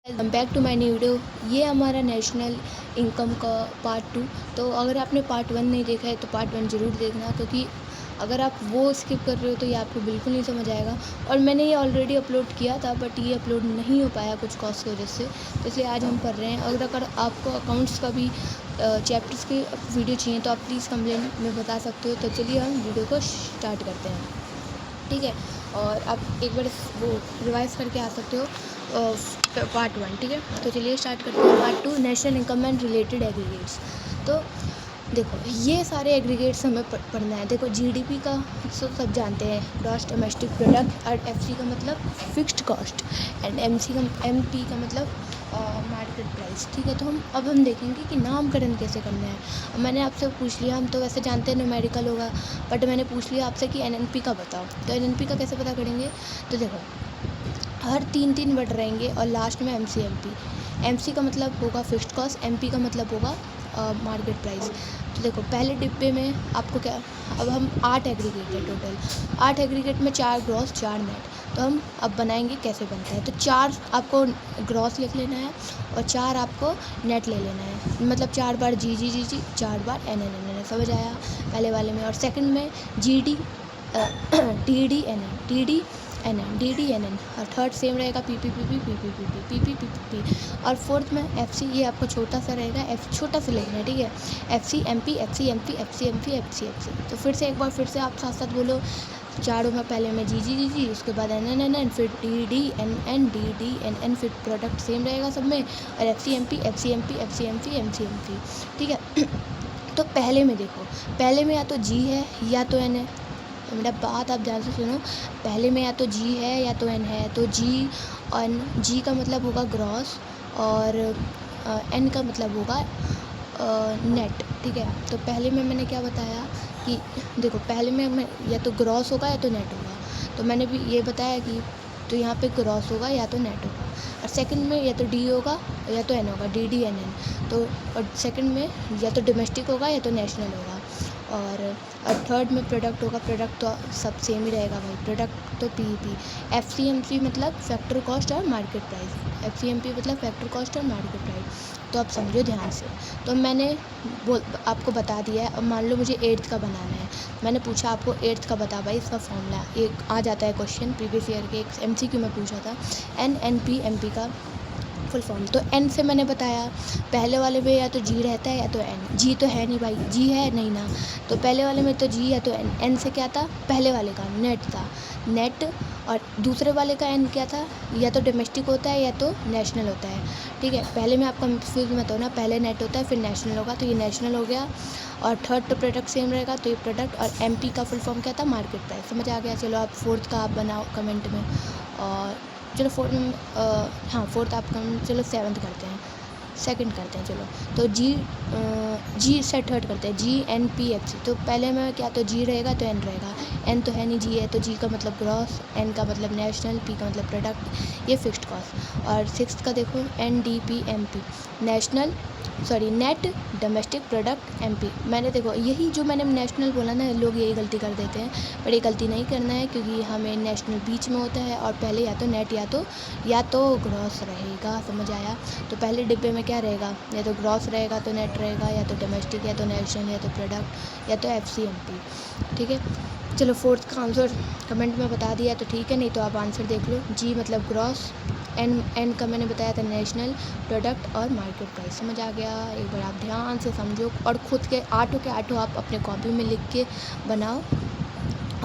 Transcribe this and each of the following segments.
Welcome back to my new video. ये हमारा national income का पार्ट 2। तो अगर आपने पार्ट 1 नहीं देखा है तो पार्ट 1 ज़रूर देखना, क्योंकि अगर आप वो स्किप कर रहे हो तो ये आपको बिल्कुल नहीं समझ आएगा। और मैंने ये ऑलरेडी अपलोड किया था, बट ये अपलोड नहीं हो पाया कुछ कॉस्ट की वजह से, तो इसलिए आज हम पढ़ रहे हैं। अगर आपको अकाउंट्स का भी चैप्टर्स की वीडियो चाहिए तो आप प्लीज़ कंप्लेंट में बता सकते हो। तो चलिए हम वीडियो को स्टार्ट करते हैं, ठीक है। और आप एक बार वो रिवाइज़ करके आ सकते हो पार्ट 1, ठीक है। तो चलिए स्टार्ट करते हैं part 2, national income and related aggregates. तो देखो, ये सारे एग्रीगेट्स हमें पढ़ना है। देखो, जीडीपी का सब जानते हैं, ग्रॉस डोमेस्टिक प्रोडक्ट, और एफसी का मतलब फिक्स्ड कॉस्ट, एंड एमपी का मतलब मार्केट प्राइस, ठीक है। तो हम देखेंगे कि नामकरण कैसे करना है। अब मैंने आपसे पूछ लिया, हम तो वैसे जानते हैं न्यूमेरिकल होगा, बट मैंने पूछ लिया आपसे कि एनएनपी का बताओ। तो एनएनपी का कैसे पता करेंगे? तो देखो, हर 3 वर्ड रहेंगे और लास्ट में एमसी का मतलब होगा फिक्स्ड कॉस्ट, एमपी का मतलब होगा मार्केट प्राइस। तो देखो, पहले डिब्बे में आपको क्या, अब हम 8 एग्रीगेट है टोटल, 8 एग्रीगेट में 4 ग्रॉस 4 नेट। तो हम अब बनाएंगे कैसे बनता है। तो 4 आपको ग्रॉस लिख लेना है और 4 आपको नेट ले लेना है, मतलब 4 बार जी 4 बार एन, समझ आया पहले वाले में। और सेकंड में G D T D N N D D N, और थर्ड सेम रहेगा P P P P P P P P P P P P. और फोर्थ में एफ सी, ये आपको छोटा सा रहेगा, एफ छोटा सा लिखना है, ठीक है। F C M P F C M P F C M P F C F C. तो फिर से एक बार फिर से आप साथ साथ बोलो, चारों में पहले में जी, उसके बाद एन, फिर डी एन एन, फिर प्रोडक्ट सेम रहेगा सब में, और F C M P F C M P F C M P M C M P, ठीक है। तो पहले में देखो, पहले में या तो जी है या तो एन है। तो मेरा बात आप ध्यान से सुनो, पहले में या तो जी है या तो एन है। तो जी का मतलब होगा ग्रॉस, और एन का मतलब होगा नेट, ठीक है। तो पहले में मैंने क्या बताया कि देखो, पहले में मैं या तो ग्रॉस होगा या तो नेट होगा। तो मैंने भी ये बताया कि तो यहाँ पे ग्रॉस होगा या तो नेट होगा। और सेकंड में या तो डी होगा या तो एन होगा, डी एन एन। तो और सेकंड में या तो डोमेस्टिक होगा या तो नेशनल होगा। और थर्ड में प्रोडक्ट होगा, प्रोडक्ट तो सब सेम ही रहेगा भाई, प्रोडक्ट तो P F C M C मतलब फैक्टर कॉस्ट और market price, F C M P मतलब फैक्टर कॉस्ट और मार्केट प्राइस। तो आप समझो ध्यान से। तो मैंने आपको बता दिया है। अब मान लो मुझे 8th का बनाना है, मैंने पूछा आपको 8th का बता भाई, इसका फॉर्मूला एक आ जाता है क्वेश्चन, प्रीवियस ईयर के एक एमसीक्यू में पूछा था, एनपी का फुल फॉर्म। तो एन से मैंने बताया, पहले वाले में या तो जी रहता है या तो एन। जी तो है नहीं भाई, जी है नहीं ना, तो पहले वाले में तो जी या तो एन। एन से क्या था, पहले वाले का नेट था, नेट। और दूसरे वाले का एन क्या था, या तो डोमेस्टिक होता है या तो नेशनल होता है, ठीक है। पहले में आपका कंफ्यूज मत होना, पहले नेट होता है फिर नेशनल होगा, तो ये नेशनल हो गया। और थर्ड तो प्रोडक्ट सेम रहेगा, तो ये प्रोडक्ट। और एमपी का फुल फॉर्म क्या था, मार्केट प्राइस, समझ आ गया। चलो आप फोर्थ का आप बनाओ कमेंट में। और चलो फोर्थ आप चलो 7th करते हैं, सेकंड करते हैं चलो। तो जी से थर्ड करते हैं, G N P F C. तो पहले में क्या, तो जी रहेगा तो एन रहेगा, एन तो है नहीं, जी है, तो जी का मतलब ग्रॉस, एन का मतलब नेशनल, पी का मतलब प्रोडक्ट, ये फिक्स्ड कॉस्ट। और 6th का देखो, N D P M P, net domestic product MP. मैंने देखो, यही जो मैंने नेशनल बोला ना, लोग यही गलती कर देते हैं, पर ये गलती नहीं करना है, क्योंकि हमें नेशनल बीच में होता है, और पहले या तो नेट या तो ग्रॉस रहेगा, समझ आया। तो पहले डिब्बे में क्या रहेगा, या तो ग्रॉस रहेगा तो नेट रहेगा, या तो डोमेस्टिक या तो नेशनल या तो प्रोडक्ट या तो एफ सी एम पी, ठीक है। चलो फोर्थ का आंसर कमेंट में बता दिया तो ठीक है, नहीं तो आप आंसर देख लो। जी मतलब ग्रॉस, एन का मैंने बताया था नेशनल, प्रोडक्ट और मार्केट प्राइस, समझ आ गया। एक बार आप ध्यान से समझो, और खुद के आठों आप अपने कॉपी में लिख के बनाओ,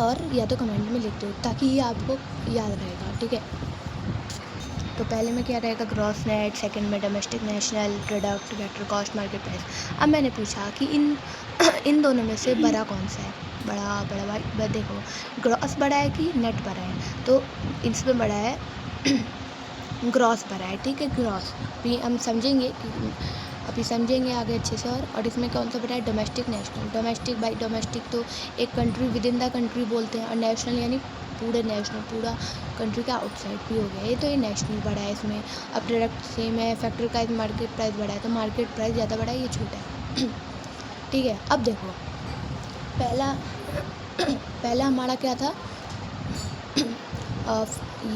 और या तो कमेंट में लिख दो, ताकि ये आपको याद रहेगा, ठीक है। तो पहले में क्या रहेगा, ग्रॉस नेट, सेकंड में domestic national, product, vector cost, market price. अब मैंने पूछा कि इन दोनों में से बड़ा कौन सा है, बड़ा देखो, ग्रॉस बड़ा है कि नेट बड़ा है, तो इसमें बड़ा है ग्रॉस बड़ा है, ठीक है, ग्रॉस। भी हम समझेंगे अभी समझेंगे आगे अच्छे से। और इसमें कौन सा बड़ा है, domestic national. Domestic by domestic तो एक country with in the country बोलते हैं, और नेशनल यानी पूरे नेशनल, पूरा कंट्री का आउटसाइड भी हो गया, ये तो ये नेशनल बड़ा है इसमें। अब प्रोडक्ट सेम है, फैक्टर का मार्केट प्राइस बड़ा है, तो मार्केट प्राइस ज़्यादा बड़ा है, ये छोटा है ठीक है। अब देखो, पहला हमारा क्या था,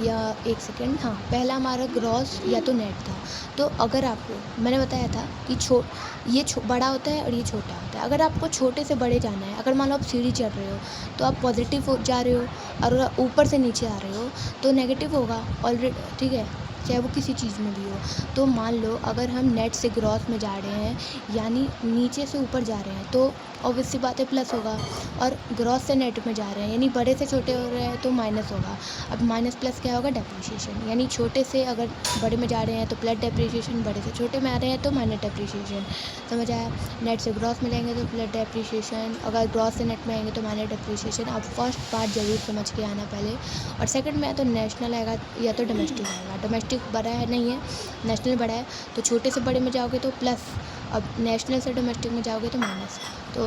या एक सेकंड, हाँ, पहला हमारा ग्रॉस या तो नेट था। तो अगर आपको मैंने बताया था कि ये बड़ा होता है और ये छोटा होता है। अगर आपको छोटे से बड़े जाना है, अगर मान लो आप सीढ़ी चढ़ रहे हो तो आप पॉजिटिव जा रहे हो, और अगर ऊपर से नीचे आ रहे हो तो नेगेटिव होगा ऑलरेडी, ठीक है, चाहे वो किसी चीज़ में भी हो। तो मान लो अगर हम नेट से ग्रॉस में जा रहे हैं, यानी नीचे से ऊपर जा रहे हैं, तो ऑब्वियस सी बात है प्लस होगा, और ग्रॉस से नेट में जा रहे हैं यानी बड़े से छोटे हो रहे हैं तो माइनस होगा। अब माइनस प्लस क्या होगा, डेप्रिसिएशन, यानी छोटे से अगर बड़े में जा रहे हैं तो प्लस डेप्रिसिएशन, बड़े से छोटे में आ रहे हैं तो माइनस डेप्रिसिएशन। समझ आया? नेट से ग्रॉस में जाएंगे तो प्लस डेप्रिसिएशन, अगर ग्रॉस से नेट में आएंगे तो माइनस डेप्रिसिएशन। आप फर्स्ट पार्ट ज़रूर समझ के आना पहले, और सेकंड में या तो नेशनल आएगा या तो डोमेस्टिक आएगा। डोमेस्टिक बड़ा है नहीं है, नेशनल बड़ा है, तो छोटे से बड़े में जाओगे तो प्लस, अब नेशनल से डोमेस्टिक में जाओगे तो माइनस। तो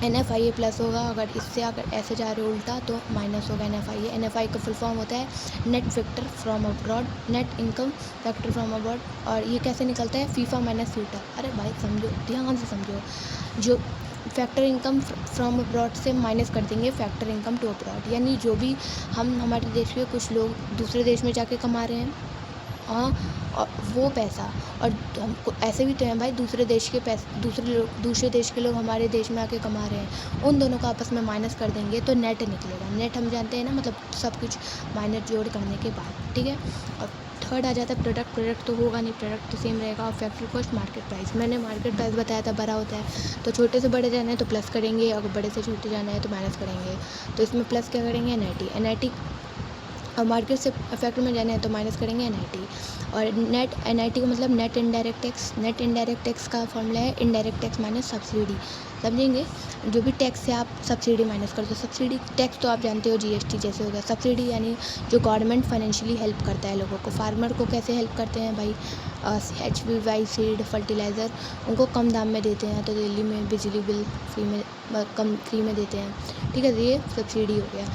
NFIA प्लस होगा, अगर इससे अगर ऐसे जा रहे हो उल्टा तो माइनस होगा NFIA। NFI का फुल फॉर्म होता है net factor from abroad, net income factor from abroad. और ये कैसे निकलता है, फीफा माइनस फ्यूटा। अरे भाई समझो, ध्यान से समझो, जो फैक्टर इनकम फ्रॉम अब्रॉड से माइनस कर देंगे फैक्टर इनकम टू अब्रॉड, यानी जो भी हम हमारे देश के कुछ लोग दूसरे देश में जाके कमा रहे हैं, हाँ, और वो पैसा, और हमको ऐसे भी तो हैं भाई दूसरे देश के पैसे, दूसरे देश के लोग हमारे देश में आके कमा रहे हैं, उन दोनों का आपस में माइनस कर देंगे तो नेट निकलेगा। नेट हम जानते हैं ना, मतलब सब कुछ माइनस जोड़ करने के बाद, ठीक है। और थर्ड आ जाता है प्रोडक्ट। प्रोडक्ट तो होगा नहीं, प्रोडक्ट तो सेम रहेगा। और फैक्ट्री कॉस्ट, मार्केट प्राइस, मैंने मार्केट प्राइस बताया था बड़ा होता है, तो छोटे से बड़े जाना है तो प्लस करेंगे, अगर बड़े से छोटे जाना है तो माइनस करेंगे। तो इसमें प्लस क्या करेंगे, NIT। और मार्केट से फैक्ट्री में जाना है तो माइनस करेंगे NIT। और NIT का मतलब net indirect tax. Net indirect tax का फॉर्मूला है इनडायरेक्ट टैक्स माइनस सब्सिडी। समझेंगे, जो भी टैक्स से आप सब्सिडी माइनस कर दो। सब्सिडी टैक्स तो आप जानते हो GST जैसे हो गया। सब्सिडी यानी जो गवर्नमेंट फाइनेंशियली हेल्प करता है लोगों को। फार्मर को कैसे हेल्प करते हैं भाई, HBY सीड फर्टिलाइज़र उनको कम दाम में देते हैं, तो दिल्ली में बिजली बिल फ्री में देते हैं, ठीक है। तो ये सब्सिडी हो गया।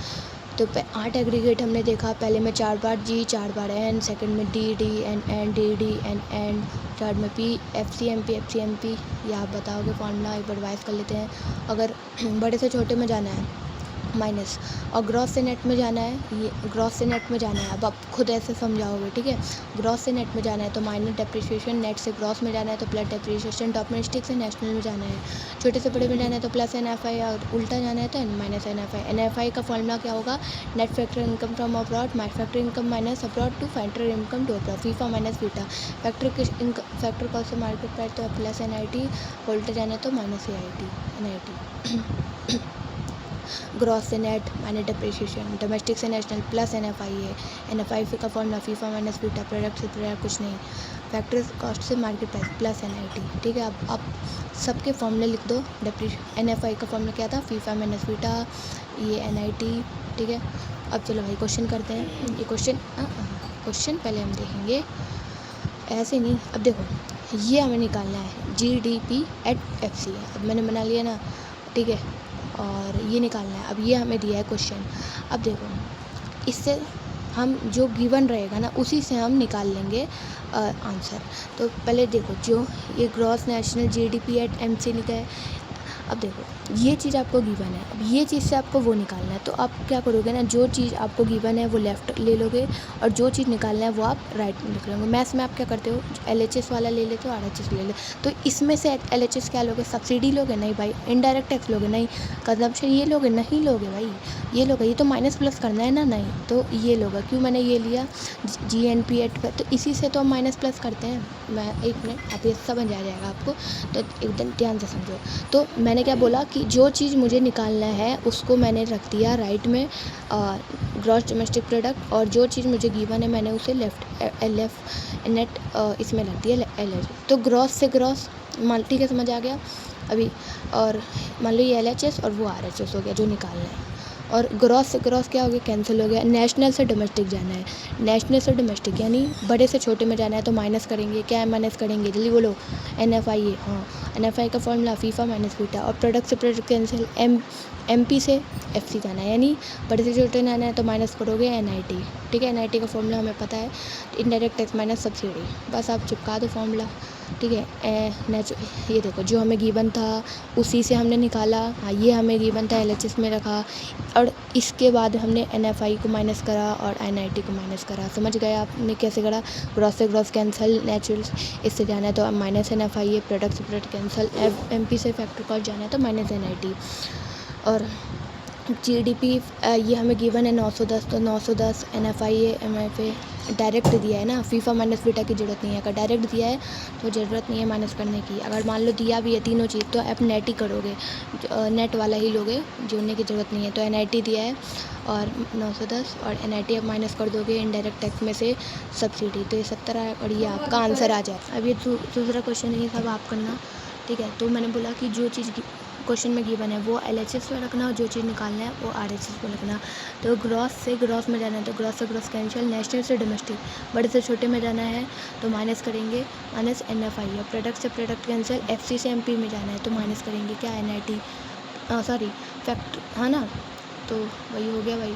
तो 8 एग्रीगेट हमने देखा, पहले में 4 बार G, 4 बार N, सेकंड में D, N, D, N, third में P, FCMP। ये आप बताओगे फॉर्मूला, एक बार रिवाइज कर लेते हैं। अगर बड़े से छोटे में जाना है माइनस, और ग्रॉस से नेट में जाना है, ये ग्रॉस से नेट में जाना है, अब आप खुद ऐसे समझाओगे, ठीक है। ग्रॉस से नेट में जाना है तो माइनस डेप्रिसिएशन, नेट से ग्रॉस में जाना है तो प्लस डेप्रिसिएशन, डोमेस्टिक से नेशनल में जाना है, छोटे से बड़े में जाना है तो प्लस NFI, और उल्टा जाना है तो माइनस NFI। NFI का फॉर्मूला क्या होगा, net factor income from abroad, my factor income minus abroad to factor income to abroad, FIFA minus beta. Factor cost से मार्केट प्राइस तो प्लस NIT, उल्टा जाना है तो माइनस NIT। ग्रॉस से नेट माइनस डेप्रिसिएशन, डोमेस्टिक से national plus NFIA। NFI का formula FIFA minus beta, product से प्रोडक्ट कुछ नहीं, फैक्टर कॉस्ट से मार्केट प्राइस प्लस NIT, ठीक है। अब आप सबके फॉर्मूले लिख दो। NFI का फॉर्मूला क्या था, फीफा माइनस बीटा, ये NIT, ठीक है। अब चलो भाई क्वेश्चन करते हैं। ये क्वेश्चन पहले हम देखेंगे, ऐसे नहीं। अब देखो, ये हमें निकालना है GDP एट FC, अब मैंने बना लिया ना, ठीक है, और ये निकालना है। अब ये हमें दिया है क्वेश्चन। अब देखो, इससे हम जो गिवन रहेगा ना उसी से हम निकाल लेंगे आंसर। तो पहले देखो, जो ये gross national GDP at MC लिखा है, अब देखो ये चीज़ आपको गिवन है, अब ये चीज़ से आपको वो निकालना है। तो आप क्या करोगे ना, जो चीज़ आपको गिवन है वो लेफ़्ट ले लोगे, और जो चीज़ निकालना है वो आप राइट में लिख लोगे। मैथ्स में आप क्या करते हो, LHS वाला ले लेते हो, RHS ले ले। तो इसमें से LHS क्या लोगे, सब्सिडी लोगे, नहीं भाई। इनडायरेक्ट टैक्स लोगे, नहीं। कंजम्पशन ये लोगे, नहीं लोगे भाई, ये लोगे। ये तो माइनस प्लस करना है ना, नहीं, तो ये लोगे। क्यों मैंने ये लिया, GNP एट, तो इसी से तो हम माइनस प्लस करते हैं। मैं एक मिनट, आप ये समझ आ जाएगा आपको, तो एकदम ध्यान से समझो। तो मैंने क्या बोला कि जो चीज़ मुझे निकालना है उसको मैंने रख दिया राइट में, ग्रॉस डोमेस्टिक प्रोडक्ट, और जो चीज़ मुझे गिवन है मैंने उसे लेफ्ट नेट इसमें रख दिया LH। तो ग्रॉस से ग्रॉस मान, ठीक है, समझ आ गया अभी। और मान लो ये LHS और वो RHS हो गया जो निकालना है। और ग्रॉस से ग्रॉस क्या हो गया, कैंसिल हो गया। नेशनल से डोमेस्टिक जाना है, नेशनल से डोमेस्टिक यानी बड़े से छोटे में जाना है तो माइनस करेंगे। क्या है, माइनस करेंगे, जल्दी बोलो, NFIA। हाँ, NFI का फॉर्मूला फीफा माइनस बीटा। और प्रोडक्ट से प्रोडक्ट कैंसिल, MP से FC जाना है, यानी बड़े से छोटे जाना है तो माइनस करोगे NIT, ठीक है। NIT का फॉर्मूला हमें पता है, इनडायरेक्ट टैक्स माइनस सब्सिडी। बस आप चिपका दो फॉर्मूला, ठीक है। ये देखो जो हमें गिवन था उसी से हमने निकाला। हाँ, ये हमें गिवन था, एलएचएस में रखा और इसके बाद हमने एनएफआई को माइनस करा और एनआईटी को माइनस करा। समझ गए आपने कैसे करा? ग्रॉस से ग्रॉस कैंसिल, नेचुरल इससे जाना है तो माइनस एनएफआई है, प्रोडक्ट से प्रोडक्ट कैंसिल, एमपी से फैक्टर कॉस्ट जाना है तो माइनस एनआईटी। और जीडीपी ये हमें गिवन है 910, तो 910 एनएफआई है, एमएफए डायरेक्ट दिया है ना, फीफा माइनस बीटा की ज़रूरत नहीं है। अगर डायरेक्ट दिया है तो ज़रूरत नहीं है माइनस करने की। अगर मान लो दिया भी है तीनों चीज़ तो आप नेट ही करोगे, नेट वाला ही लोगे, जोड़ने की ज़रूरत नहीं है। तो एनआईटी दिया है और 910 और एनआईटी आप माइनस कर दोगे इनडायरेक्ट टैक्स में से सब्सिडी, तो ये 70 है और ये आपका आंसर आ जाए। अब ये दूसरा क्वेश्चन है, सब आप करना, ठीक है। तो मैंने बोला कि जो चीज़ क्वेश्चन में गिवन है वो एलएचएस पे रखना और जो चीज़ निकालना है वो आरएचएस पे रखना। तो ग्रॉस से ग्रॉस में जाना है तो ग्रॉस से ग्रॉस कैंसिल, नेशनल से डोमेस्टिक, बड़े से छोटे में जाना है तो माइनस करेंगे माइनस एनएफआई, और प्रोडक्ट से प्रोडक्ट कैंसिल, एफसी से एमपी में जाना है तो माइनस करेंगे क्या, एनआईटी, सॉरी फैक्ट, हाँ ना, तो वही हो गया भाई।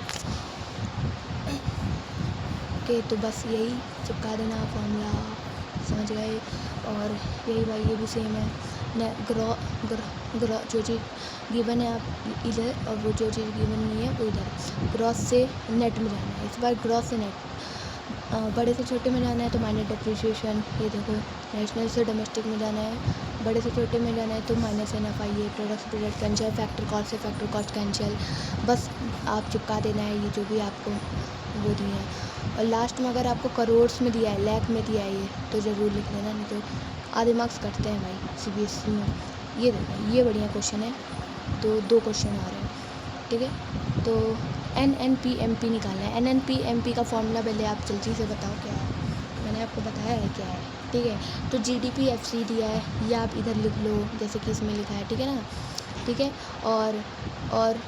ओके, तो बस यही चिपका देना फॉर्मूला, समझ गए। और यही भाई ये भी सेम है, ग्रॉ जो चीज़ गिवन है आप इधर और वो जो चीज़ गिवन नहीं है वो इधर। ग्रॉस से नेट में जाना है, इस बार ग्रॉस से नेट, बड़े से छोटे में जाना है तो माइनस डिप्रिसिएशन, ये देखो नेशनल से डोमेस्टिक में जाना है, बड़े से छोटे में जाना है तो माइनस एनएफआई है, प्रोडक्ट से प्रोडक्ट कैंसिल, फैक्टर कॉस्ट से फैक्टर कॉस्ट कैंसिल। बस आप चिपका देना है ये जो भी आपको वो दिए हैं। और लास्ट में अगर आपको करोड़्स में दिया है, लाख में दिया है ये तो ज़रूर लिख लेना, नहीं तो आधे मार्क्स कटते हैं भाई सीबीएसई में। ये देखो ये बढ़िया क्वेश्चन है, तो दो क्वेश्चन आ रहे हैं, ठीक है। तो एनएनपी निकालना है। एनएनपी का फॉर्मूला पहले आप जल्दी से बताओ क्या है, मैंने आपको बताया है क्या है, ठीक है। तो जीडीपी एफसी दिया है, या आप इधर लिख लो जैसे कि इसमें लिखा है, ठीक है ना, ठीक है। और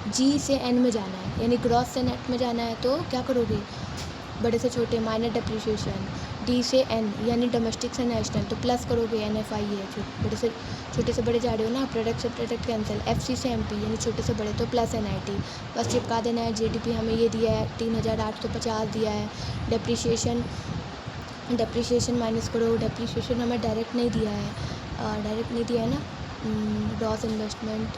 जी से एन में जाना है, यानी ग्रॉस से नेट में जाना है तो क्या करोगे, बड़े से छोटे माइनस डिप्रिसिएशन, डी से एन यानी डोमेस्टिक से नेशनल तो प्लस करोगे एनएफआई है, बड़े से छोटे से बड़े जा रहे हो ना, प्रोडक्ट से प्रोडक्ट कैंसिल, एफसी से एमपी यानी छोटे से बड़े तो प्लस एनआईटी, बस चिपका देना है। जीडीपी हमें ये दिया है 3850 दिया है, डेप्रिसिएशन माइनस करो, डेप्रिसिएशन हमें डायरेक्ट नहीं दिया है, ना, ग्रॉस इन्वेस्टमेंट,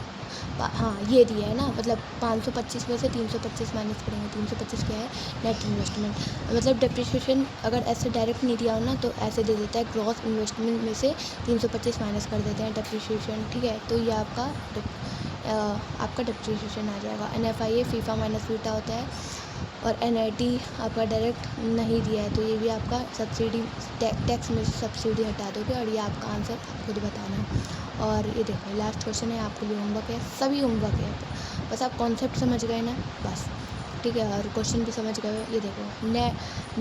हाँ ये दिया है ना, मतलब 525 में से 325 माइनस करेंगे, 325 क्या है, नेट इन्वेस्टमेंट, मतलब डेप्रिसिएशन अगर ऐसे डायरेक्ट नहीं दिया हो ना तो ऐसे दे देता है, ग्रॉस इन्वेस्टमेंट में से 325 माइनस कर देते हैं डेप्रिसिएशन, ठीक है। तो ये आपका डेप्रिसिएशन आ जाएगा। एनएफआई फीफा माइनस बीटा होता है, और एनआईटी आपका डायरेक्ट नहीं दिया है तो ये भी आपका सब्सिडी, टैक्स में से सब्सिडी हटा दोगे और ये आपका आंसर आप खुद बताना है। और ये देखो लास्ट क्वेश्चन है, आपके लिए होमवर्क है, सभी होमवर्क है, बस आप कॉन्सेप्ट समझ गए ना, बस ठीक है, और क्वेश्चन भी समझ गए हो। ये देखो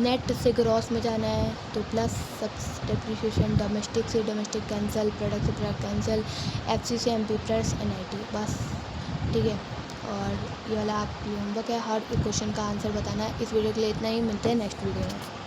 नेट से ग्रॉस में जाना है तो प्लस डेप्रिसिएशन, डोमेस्टिक से डोमेस्टिक कैंसिल, प्रोडक्ट से प्रोडक्ट कैंसिल, एफसी से एमपी प्लस एनआईटी, बस ठीक है। और ये वाला आपके लिए होमवर्क है, हर एक क्वेश्चन का आंसर बताना है। इस वीडियो के लिए इतना ही, मिलते हैं नेक्स्ट वीडियो में।